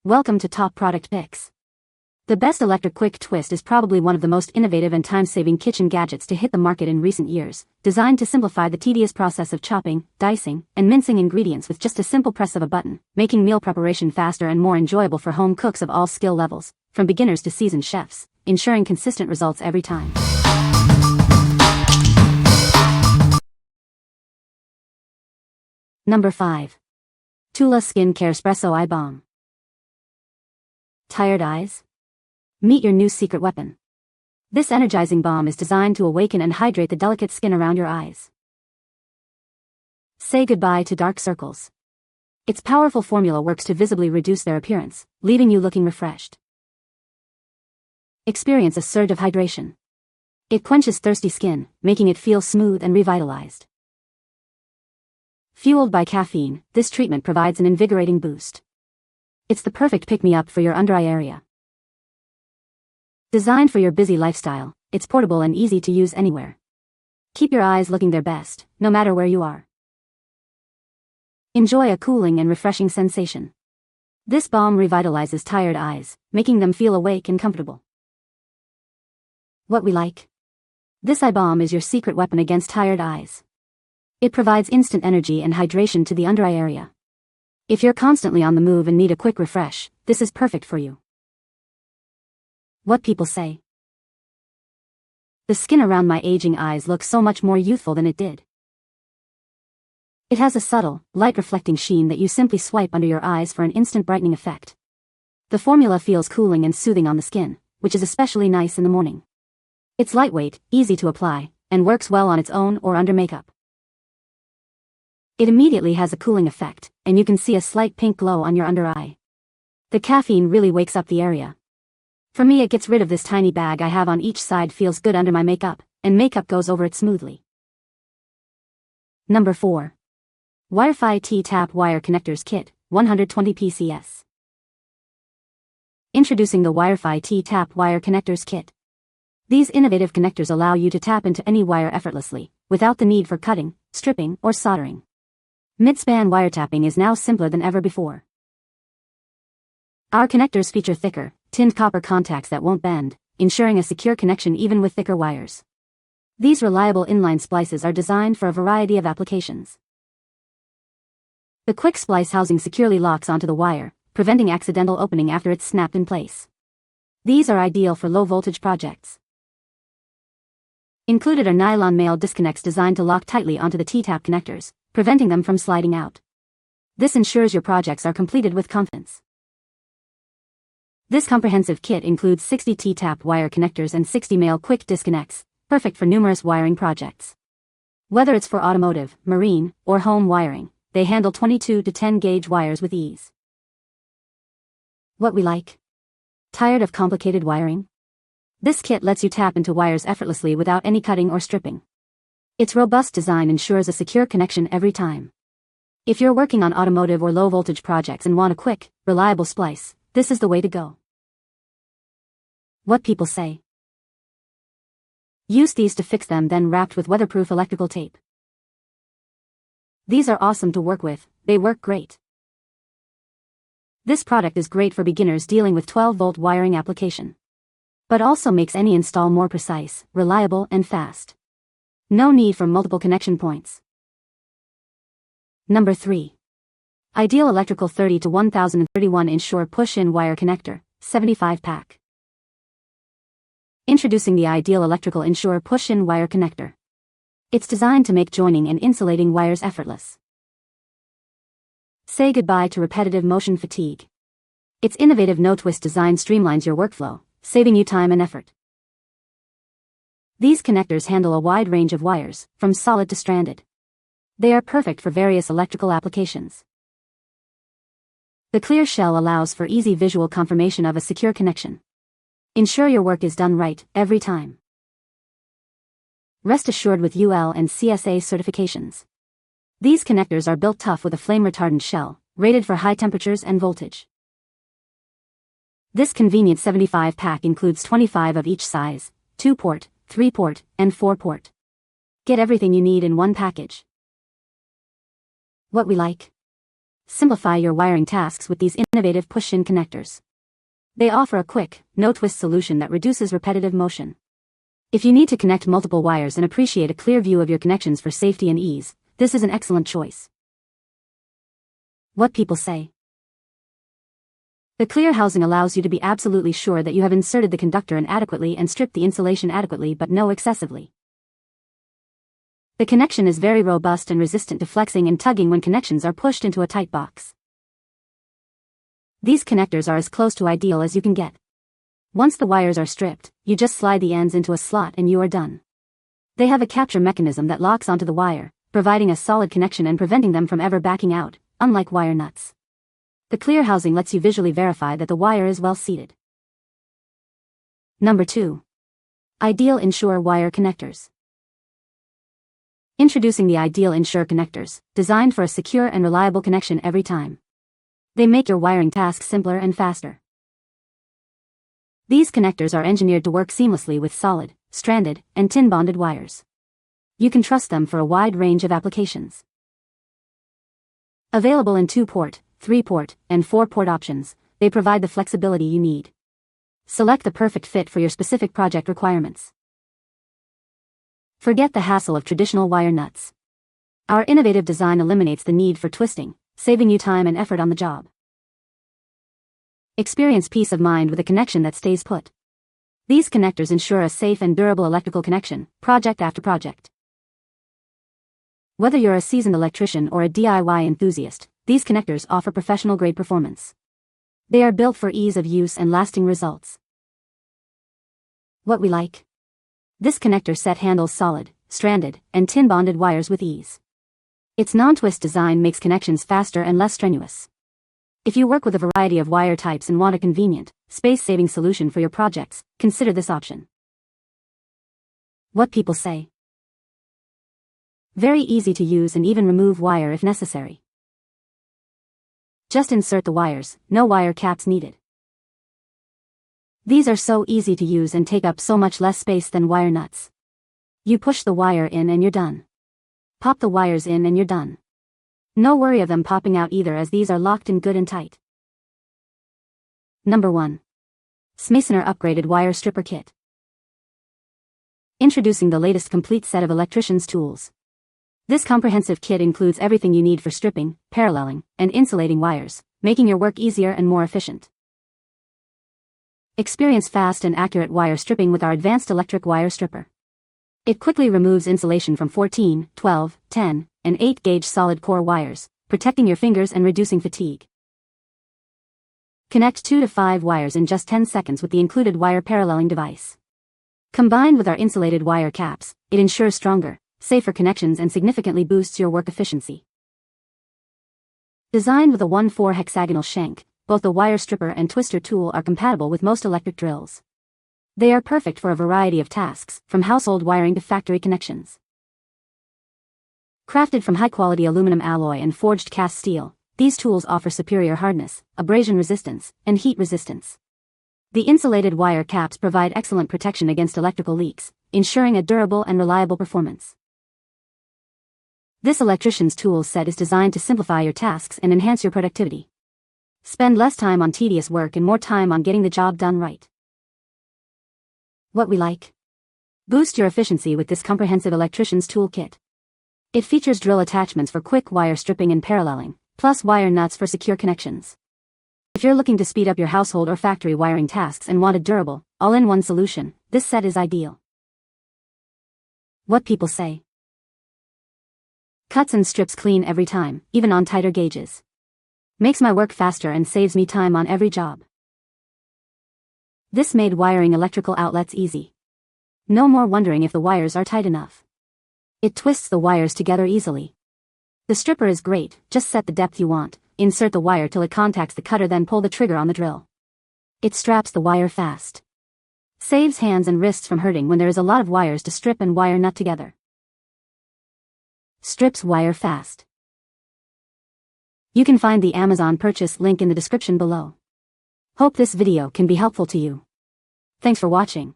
Welcome to Top Product Picks. The best electric quick twist is probably one of the most innovative and time-saving kitchen gadgets to hit the market in recent years, designed to simplify the tedious process of chopping, dicing, and mincing ingredients with just a simple press of a button, making meal preparation faster and more enjoyable for home cooks of all skill levels, from beginners to seasoned chefs, ensuring consistent results every time. Number 5. TULA Skincare Spresso Eye Balm. Tired eyes? Meet your new secret weapon. This energizing balm is designed to awaken and hydrate the delicate skin around your eyes. Say goodbye to dark circles. Its powerful formula works to visibly reduce their appearance, leaving you looking refreshed. Experience a surge of hydration. It quenches thirsty skin, making it feel smooth and revitalized. Fueled by caffeine, this treatment provides an invigorating boost. It's the perfect pick-me-up for your under-eye area. Designed for your busy lifestyle, it's portable and easy to use anywhere. Keep your eyes looking their best, no matter where you are. Enjoy a cooling and refreshing sensation. This balm revitalizes tired eyes, making them feel awake and comfortable. What we like? This eye balm is your secret weapon against tired eyes. It provides instant energy and hydration to the under-eye area. If you're constantly on the move and need a quick refresh, this is perfect for you. What people say? The skin around my aging eyes looks so much more youthful than it did. It has a subtle, light-reflecting sheen that you simply swipe under your eyes for an instant brightening effect. The formula feels cooling and soothing on the skin, which is especially nice in the morning. It's lightweight, easy to apply, and works well on its own or under makeup. It immediately has a cooling effect, and you can see a slight pink glow on your under eye. The caffeine really wakes up the area. For me, it gets rid of this tiny bag I have on each side, feels good under my makeup, and makeup goes over it smoothly. Number 4. Wirefy T-Tap Wire Connectors Kit, 120 PCS. Introducing the Wirefy T-Tap Wire Connectors Kit. These innovative connectors allow you to tap into any wire effortlessly, without the need for cutting, stripping, or soldering. Mid-span wiretapping is now simpler than ever before. Our connectors feature thicker, tinned copper contacts that won't bend, ensuring a secure connection even with thicker wires. These reliable inline splices are designed for a variety of applications. The quick splice housing securely locks onto the wire, preventing accidental opening after it's snapped in place. These are ideal for low-voltage projects. Included are nylon male disconnects designed to lock tightly onto the T-tap connectors, preventing them from sliding out. This ensures your projects are completed with confidence. This comprehensive kit includes 60 T-tap wire connectors and 60 male quick disconnects, perfect for numerous wiring projects. Whether it's for automotive, marine, or home wiring, they handle 22 to 10 gauge wires with ease. What we like? Tired of complicated wiring? This kit lets you tap into wires effortlessly without any cutting or stripping. Its robust design ensures a secure connection every time. If you're working on automotive or low-voltage projects and want a quick, reliable splice, this is the way to go. What people say? Use these to fix them, then wrapped with weatherproof electrical tape. These are awesome to work with, they work great. This product is great for beginners dealing with 12-volt wiring application, but also makes any install more precise, reliable, and fast. No need for multiple connection points. Number 3. Ideal Electrical 30 to 1031 Ensure Push-In Wire Connector, 75 pack. Introducing the Ideal Electrical Ensure Push-In Wire Connector. It's designed to make joining and insulating wires effortless. Say goodbye to repetitive motion fatigue. Its innovative no-twist design streamlines your workflow, saving you time and effort. These connectors handle a wide range of wires, from solid to stranded. They are perfect for various electrical applications. The clear shell allows for easy visual confirmation of a secure connection. Ensure your work is done right, every time. Rest assured with UL and CSA certifications. These connectors are built tough with a flame-retardant shell, rated for high temperatures and voltage. This convenient 75 pack includes 25 of each size, 2-port, 3-port, and 4-port. Get everything you need in one package. What we like? Simplify your wiring tasks with these innovative push-in connectors. They offer a quick, no-twist solution that reduces repetitive motion. If you need to connect multiple wires and appreciate a clear view of your connections for safety and ease, this is an excellent choice. What people say. The clear housing allows you to be absolutely sure that you have inserted the conductor in adequately and stripped the insulation adequately but no excessively. The connection is very robust and resistant to flexing and tugging when connections are pushed into a tight box. These connectors are as close to ideal as you can get. Once the wires are stripped, you just slide the ends into a slot and you are done. They have a capture mechanism that locks onto the wire, providing a solid connection and preventing them from ever backing out, unlike wire nuts. The clear housing lets you visually verify that the wire is well seated. Number 2. Ideal Ensure Wire Connectors. Introducing the Ideal Ensure connectors, designed for a secure and reliable connection every time. They make your wiring tasks simpler and faster. These connectors are engineered to work seamlessly with solid, stranded, and tin-bonded wires. You can trust them for a wide range of applications. Available in 2-port, 3-port, and 4-port options, they provide the flexibility you need. Select the perfect fit for your specific project requirements. Forget the hassle of traditional wire nuts. Our innovative design eliminates the need for twisting, saving you time and effort on the job. Experience peace of mind with a connection that stays put. These connectors ensure a safe and durable electrical connection, project after project. Whether you're a seasoned electrician or a DIY enthusiast, these connectors offer professional-grade performance. They are built for ease of use and lasting results. What we like. This connector set handles solid, stranded, and tin-bonded wires with ease. Its non-twist design makes connections faster and less strenuous. If you work with a variety of wire types and want a convenient, space-saving solution for your projects, consider this option. What people say. Very easy to use and even remove wire if necessary. Just insert the wires, no wire caps needed. These are so easy to use and take up so much less space than wire nuts. You push the wire in and you're done. Pop the wires in and you're done. No worry of them popping out either, as these are locked in good and tight. Number 1. Smasener Upgraded Wire Stripper Kit. Introducing the latest complete set of electrician's tools. This comprehensive kit includes everything you need for stripping, paralleling, and insulating wires, making your work easier and more efficient. Experience fast and accurate wire stripping with our advanced electric wire stripper. It quickly removes insulation from 14, 12, 10, and 8-gauge solid core wires, protecting your fingers and reducing fatigue. Connect 2 to 5 wires in just 10 seconds with the included wire paralleling device. Combined with our insulated wire caps, it ensures stronger, safer connections and significantly boosts your work efficiency. Designed with a 1/4 hexagonal shank, both the wire stripper and twister tool are compatible with most electric drills. They are perfect for a variety of tasks, from household wiring to factory connections. Crafted from high-quality aluminum alloy and forged cast steel, these tools offer superior hardness, abrasion resistance, and heat resistance. The insulated wire caps provide excellent protection against electrical leaks, ensuring a durable and reliable performance. This electrician's tool set is designed to simplify your tasks and enhance your productivity. Spend less time on tedious work and more time on getting the job done right. What we like. Boost your efficiency with this comprehensive electrician's tool kit. It features drill attachments for quick wire stripping and paralleling, plus wire nuts for secure connections. If you're looking to speed up your household or factory wiring tasks and want a durable, all-in-one solution, this set is ideal. What people say. Cuts and strips clean every time, even on tighter gauges. Makes my work faster and saves me time on every job. This made wiring electrical outlets easy. No more wondering if the wires are tight enough. It twists the wires together easily. The stripper is great, just set the depth you want, insert the wire till it contacts the cutter, then pull the trigger on the drill. It straps the wire fast. Saves hands and wrists from hurting when there is a lot of wires to strip and wire nut together. Strips wire fast. You can find the Amazon purchase link in the description below. Hope this video can be helpful to you. Thanks for watching.